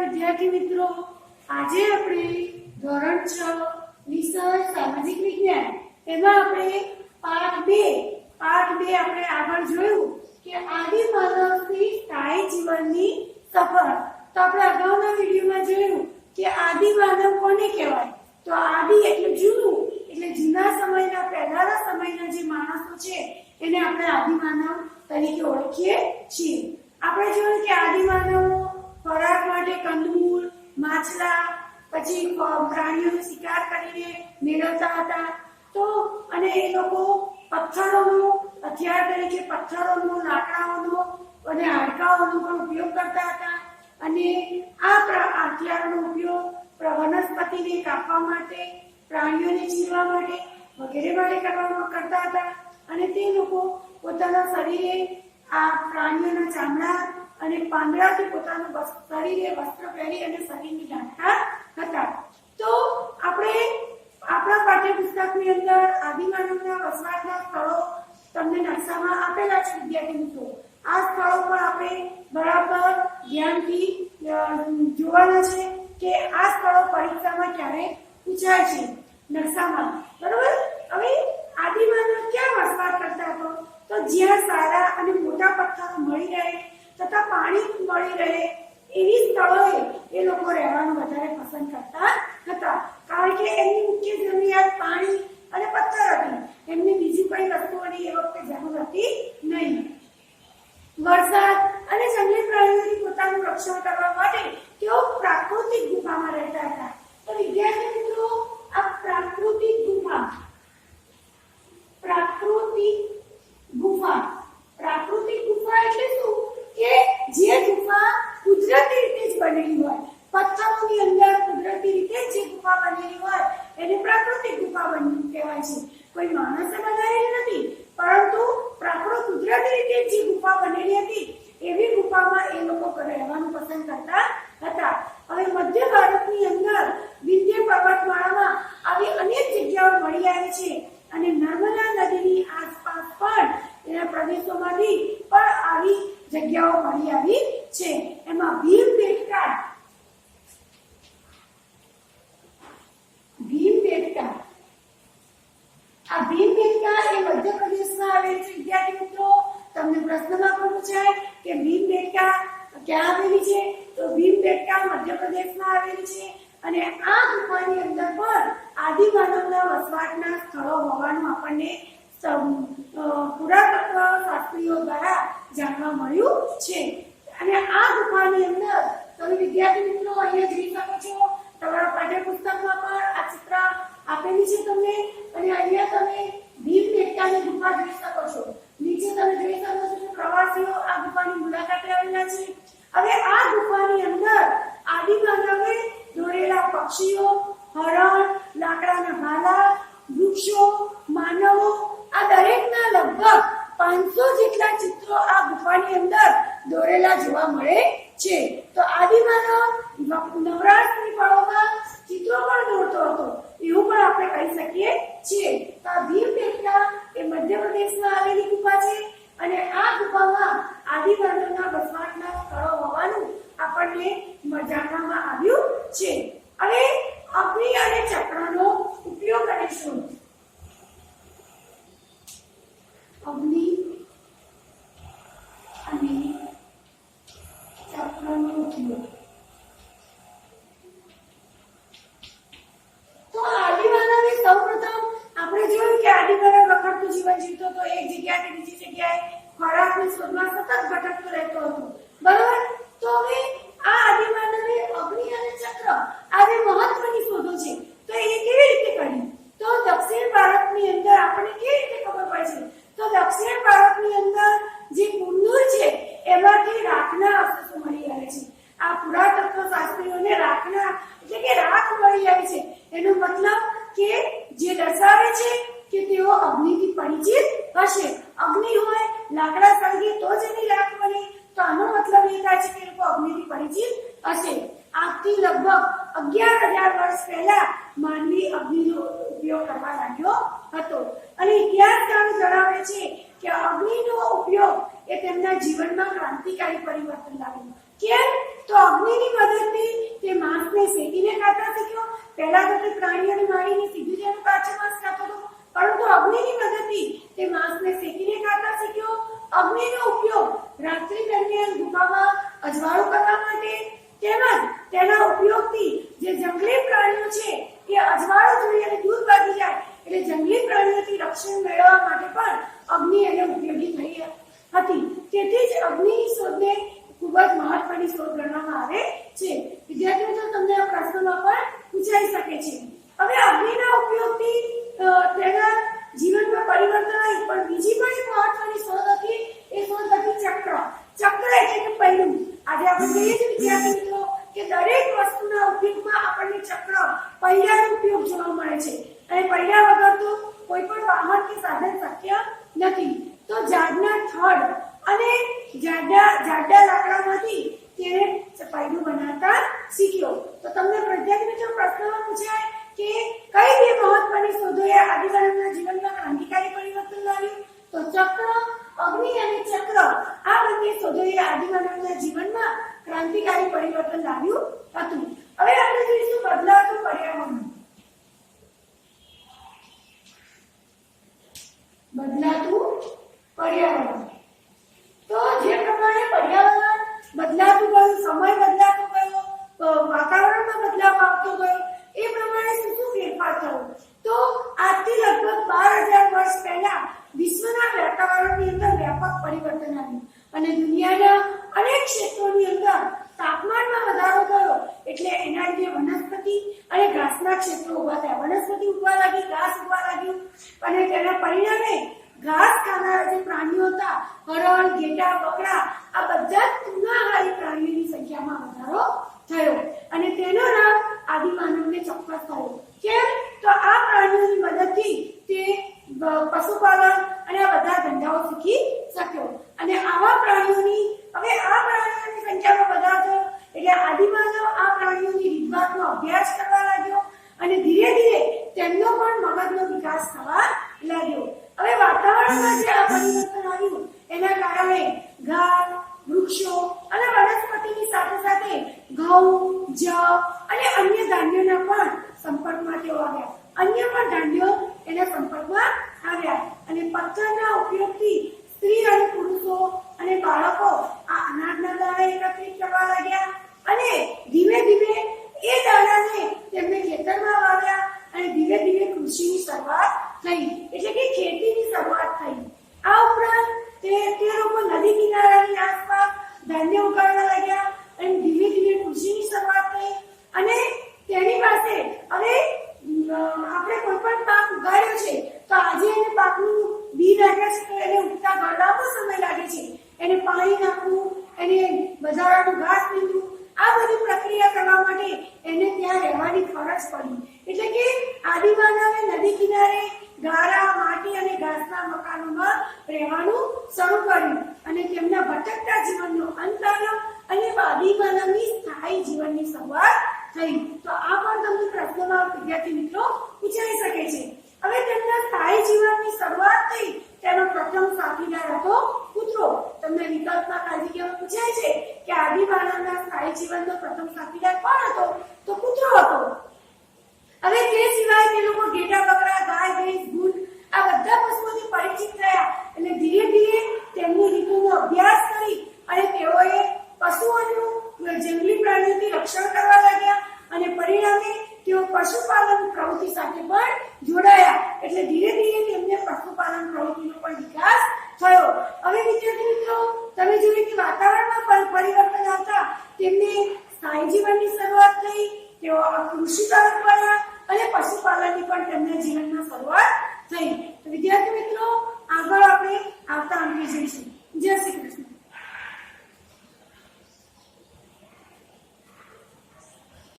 વિદ્યાર્થી મિત્રો, આજે આપણે ધોરણ 6 વિષય સામાજિક વિજ્ઞાન એમાં આપણે પાઠ 2 આપણે આગળ જોયું કે આદિ માનવની સ્થાયી જીવનની સફર. તો આપણે અગાઉના વિડીયોમાં જોયું કે આદિ માનવ કોને કહેવાય? તો આદિ એટલે જૂનું, એટલે જૂના સમયના પહેલાના સમયના જે માણસો છે એને આપણે આદિ માનવ તરીકે ઓળખીએ છીએ. આપણે જોયું કે આદિ માનવો ખોરાક માટે કંદમૂળ, માછલા, પછી પ્રાણીઓનો શિકાર કરીને મેળવતા હતા. તો અને એ લોકો પથ્થરોનો હથિયાર તરીકે પથ્થરોનો, લાકડાઓનો અને હાડકાઓનો પણ ઉપયોગ કરતા હતા. અને આ હથિયારનો ઉપયોગ વનસ્પતિને કાપવા માટે, પ્રાણીઓને ચીરવા માટે વગેરે માટે કરતા હતા. અને તે લોકો પોતાના શરીરે આ પ્રાણીઓના ચામડા અને પાંદડાથી પોતાનું શરીરે વસ્ત્ર પહેરી અને શરીરને ઢાંકતા હતા. તો આપણે આપણા પાઠ્યપુસ્તકની અંદર આદિમાનવના વસવાટના સ્થળો તમને નકશામાં આપેલા છે વિદ્યાર્થી મિત્રો. આ સ્થળો પર આપણે બરાબર ધ્યાનથી જોવાના છે કે આ સ્થળો પરીક્ષામાં ક્યારે પૂછાય છે નકશામાં. બરોબર? હવે આદિમાનવ ક્યાં વસવાટ કરતા હતો? તો જ્યાં સારા અને મોટા પથ્થરો મળી રહે તથા પાણી મળી રહે એવી સ્થળોએ એ લોકો રહેવાનું વધારે પસંદ કરતા હતા. કારણ કે એમની મુખ્ય જરૂરિયાત પાણી અને પથ્થર હતી. એમને બીજી કોઈ વસ્તુઓની એ વખતે જરૂર હતી નહીં. વરસાદ અને જંગલી પ્રાણીઓથી પોતાનું રક્ષણ કરવા માટે તેઓ પ્રાકૃતિક ગુફામાં રહેતા હતા. તો વિદ્યાર્થી મિત્રો, આ પ્રાકૃતિક ગુફા એટલે શું? કે જે ગુફા કુદરતી રીતે જ બનેલી હોય, પથ્થરોની અંદર કુદરતી રીતે જે ગુફા બનેલી હોય એને પ્રાકૃતિક ગુફા કહેવાય છે. કોઈ માણસે બનાવેલી નથી, પરંતુ કુદરતી રીતે જે ગુફા બનેલી હતી એવી ગુફામાં એ લોકો રહેવાનું પસંદ કરતા હતા. હવે મધ્ય ભારતની અંદર વિંધ્ય પર્વતમાળામાં આવી અનેક જગ્યાઓ મળી આવી છે અને નર્મદા નદીની આસપાસ પણ એના પ્રદેશોમાંથી પણ આવી જગ્યાઓ મળી આવી છે. એમાં ભીમબેટકા એ મધ્યપ્રદેશમાં આવેલી છે. વિદ્યાર્થી મિત્રો, તમને પ્રશ્નમાં પણ પૂછાય કે ભીમબેટકા ક્યાં આવેલી છે? તો ભીમબેટકા મધ્યપ્રદેશમાં આવેલી છે. અને આ ગુફાની અંદર પણ આદિમાનવના વસવાટના સ્થળો હોવાનું આપણને પુરાતત્વ શાસ્ત્રીઓ દ્વારા જાણવા મળ્યું છે. અને આ ગુફાની અંદર તમે વિદ્યાર્થી મિત્રો અહીંયા જોઈ શકો છો, તમારા પાઠ્યપુસ્તકમાં પણ આ ચિત્ર આપેલી છે તમને. અને અહીંયા તમે ભીમબેટકાની ગુફા જોઈ શકો છો. નીચે તમે જોઈ શકો છો કે પ્રવાસીઓ આ ગુફાની મુલાકાતે આવેલા છે. હવે આ ગુફાની અંદર આદિમાનવે દોરેલા પક્ષીઓ, હરણ, લાકડાના ભાલા, વૃક્ષો, માનવો આ દરેકના લગભગ 500 જેટલા ચિત્રો આ ગુફાની અંદર દોરેલા જોવા મળે છે. તો આદિમાનવ નવરાત્રિ પર્વમાં ચિત્રો પણ દોરતો હતો એવું પણ આપણે કહી શકીએ છીએ. તો આ ભીમબેટકા એ મધ્યપ્રદેશમાં આવેલી ગુફા છે અને આ ગુફામાં આદિમાનવના વસવાટના સ્થળો હોવાનું આપણને જાણવામાં આવ્યું છે. હવે અગ્નિ અને ચક્રનો ઉપયોગ કરીશું. અગ્નિ અને ચક્રનો ઉપયોગ. તો આદિમાનવે સૌપ્રથમ આપણે જોયું કે આદિમાનવ રખડતું જીવન જીવતો હતો. એક જગ્યાએથી બીજી જગ્યાએ ખોરાકની શોધમાં સતત ભટકતો રહેતો હતો. બરાબર? તો હવે આ આદિમાનવે અગ્નિ અને ચક્ર આ બે મહત્વની શોધો છે. તો એ કેવી રીતે કરી? તો દક્ષિણ ભારતની અંદર આપણને કેવી રીતે ખબર પડશે? તો દક્ષિણ ભારતની અંદર જે કુન્નુર છે એમાંથી રાખના અવશેષો મળી આવે છે. આ પુરાતત્વ શાસ્ત્રીઓને રાખના એટલે કે રાખ મળી આવે છે. એનો મતલબ કે જે દર્શાવે છે કે તેઓ અગ્નિથી પરિચિત હશે. અગ્નિ હોય, લાકડા સળગે તો જ એની રાખ બને. તો આનો મતલબ એ થાય છે કે લોકો અગ્નિથી પરિચિત હશે. આજથી લગભગ 11,000 વર્ષ પહેલા માનવી અગ્નિનો ઉપયોગ કરવા લાગ્યો હતો. અને ઇતિહાસકારો જણાવે છે કે અગ્નિનો ઉપયોગ એ તેમના જીવનમાં ક્રાંતિકારી પરિવર્તન લાવ્યું. કેમ? તો અગ્નિની મદદથી તે માંસને શેકીને ખાતા શીખ્યો. પહેલા તો તે પ્રાણીઓને મારીને સીધું જ એનું કાચું માંસ ખાતો હતો, પરંતુ અગ્નિની મદદથી તે માંસને શેકીને ખાતા શીખ્યો. અગ્નિનો ઉપયોગ રાત્રિ દરમિયાન ગુફામાં અજવાળું કરવા માટે તેમજ તેના ઉપયોગથી જે જંગલી પ્રાણીઓ છે એ અજવાળું જોઈ અને દૂર ભાગી જાય એટલે જંગલી પ્રાણીઓથી રક્ષણ મેળવવા માટે પણ અગ્નિ એને ઉપયોગી થઈ હતી. તેથી જ અગ્નિની શોધને ખૂબ જ મહત્વની શોધ ગણવામાં આવે છે. વિદ્યાર્થીઓ મિત્રો, તમને આ પ્રશ્નમાં પણ પૂછાઈ શકે છે. હવે અગ્નિના ઉપયોગથી તેના જીવનમાં પરિવર્તન આવ્યું, પણ બીજી પણ એક મહત્વની શોધ હતી. એ શોધ હતી ચક્ર. ચક્ર એટલે કે પૈડું. આજે આપણે કહીએ છીએ વિદ્યાર્થી મિત્રો કે દરેક વસ્તુના ઉપયોગમાં આપણને ચક્ર, પૈડાનો ઉપયોગ જોવા મળે છે. અને પૈડા વગર તો કોઈ પણ વાહન કે સાધન શક્ય નથી. તો ઝાડના થડ અને જાડા લાકડામાંથી તેને પૈડું બનાવતા શીખ્યો. તો તમને વિદ્યાર્થી મિત્રો પ્રશ્નમાં પૂછાય કે કઈ બે મહત્વની શોધોએ આદિમાનવના જીવનમાં ક્રાંતિકારી પરિવર્તન લાવ્યું? તો ચક્ર, અગ્નિ અને ચક્ર, આ બંને શોધોએ આદિમાનવના જીવનમાં ક્રાંતિકારી પરિવર્તન લાવ્યું હતું. હવે આપણે જોઈશું બદલાતું પર્યાવરણ. બદલાતું પર્યાવરણ. તો જે પ્રમાણે પર્યાવરણ બદલાતું ગયું, સમય બદલાતો ગયો, વાતાવરણમાં બદલાવ આવતો ગયો, એ પ્રમાણે શું ફેરફાર થયો? તો આજથી લગભગ 12,000 વર્ષ પહેલા વિશ્વના વાતાવરણની અંદર વ્યાપક પરિવર્તન આવ્યું અને દુનિયાના અનેક ક્ષેત્રોની અંદર તાપમાનમાં વધારો થયો. એટલે એના લીધે વનસ્પતિ અને ઘાસના ક્ષેત્રો ઉભા થયા. વનસ્પતિ ઉગવા લાગી, ઘાસ ઉગવા લાગ્યું અને તેના પરિણામે ઘાસ ખાનારા જે પ્રાણીઓ હતા, હરણ, ઘેટા, બકરા, આ બધા તૃણાહારી પ્રાણીઓની સંખ્યામાં વધારો થયો અને તેનો નામ આદિમાનવને ચોક્કસ થયો. કેમ? તો આ પ્રાણીઓની મદદથી તે પશુપાલન અને આ બધા ધંધાઓ શીખી શક્યો. અને આવા પ્રાણીઓની સંખ્યામાં વધારો થયો એટલે આદિમાનવ આ પ્રાણીઓની રીતભાતનો અભ્યાસ કરવા લાગ્યો અને ધીરે ધીરે તેમનો પણ મગજનો વિકાસ થવા લાગ્યો. હવે વાતાવરણમાં જે આ પરિવર્તન આવ્યું એના કારણે ઘાસ, વૃક્ષો અને વનસ્પતિની સાથે સાથે ઘઉં, જવ અને અન્ય ધાન્યોના પણ સંપર્કમાં તેઓ આવ્યા. અન્ય પણ ધાન્યો એના સંપર્કમાં આવ્યા અને પથ્થરના ઉપયોગથી સ્ત્રી અને પુરુષો અને બાળકો આ અનાજના દાણા એકત્રિત કરવા લાગ્યા અને ધીમે ધીમે એ દાણાને તેમને ખેતરમાં વાવ્યા અને ધીમે ધીમે કૃષિની શરૂઆત થઈ એટલે કે ખેતીની શરૂઆત થઈ. આ ઉપરાંત તે લોકો નદી કિનારાની આસપાસ ધાન્ય ઉગાડવા લાગ્યા અને ધીમે ધીમે કૃષિની શરૂઆત થઈ અને તેની પાસે હવે આપણે કોઈ પણ પાક ઉગાડ્યો છે તો આજે એને પાકનું બી નાખ્યા છે તો એને ઉગતા ઘરડાનો સમય લાગે છે. એને પાણી નાખવું, એને બજારનું ઘાસ નીંદવું, આ બધી પ્રક્રિયા કરવા માટે એને ત્યાં રહેવાની ફરજ પડી. એટલે કે આદિમાનવે નદી કિનારે ગારા, માટી અને ઘાસના મકાનોમાં રહેવાનું શરૂ કર્યું અને તેમના ભટકતા જીવનનો અંત આવ્યો અને આદિમાનવની સ્થાયી જીવનની શરૂઆત થઈ. તો આ પણ તમને પ્રશ્નમાં વિદ્યાર્થી મિત્રો પૂછાઈ શકે છે. હવે તેમના સ્થાયી જીવનની શરૂઆત થઈ તેનો પ્રથમ સાથીદાર હતો કૂતરો. તમને વિકલ્પમાં ખાલી જગ્યામાં પૂછાય છે કે આદિમાનવના સ્થાયી જીવનનો પ્રથમ સાથીદાર કોણ હતો? તો કૂતરો હતો. હવે તે સિવાય તે લોકો ઘેટા, બકરા, ગાય, ભેંસ, ભૂંડ આ બધા પશુઓથી પરિચિત થયા અને ધીરે ધીરે તેમની રીતોનો અભ્યાસ કરી અને તેઓએ પશુઓનું જંગલી પ્રાણીઓથી રક્ષણ કરવા લાગ્યા અને પરિણામે તેઓ પશુપાલન પ્રવૃત્તિ સાથે પણ જોડાયા. એટલે ધીરે ધીરે તેમને પશુપાલન પ્રવૃત્તિનો પણ વિકાસ થયો. હવે વિદ્યાર્થી મિત્રો, તમે જોયું કે વાતાવરણમાં પરિવર્તન આવતા તેમને સ્થાયી જીવનની શરૂઆત થઈ, તેઓ કૃષિ તરફ વળ્યા અને પશુપાલનની પણ તેમના જીવનમાં શરૂઆત થઈ. તો વિદ્યાર્થી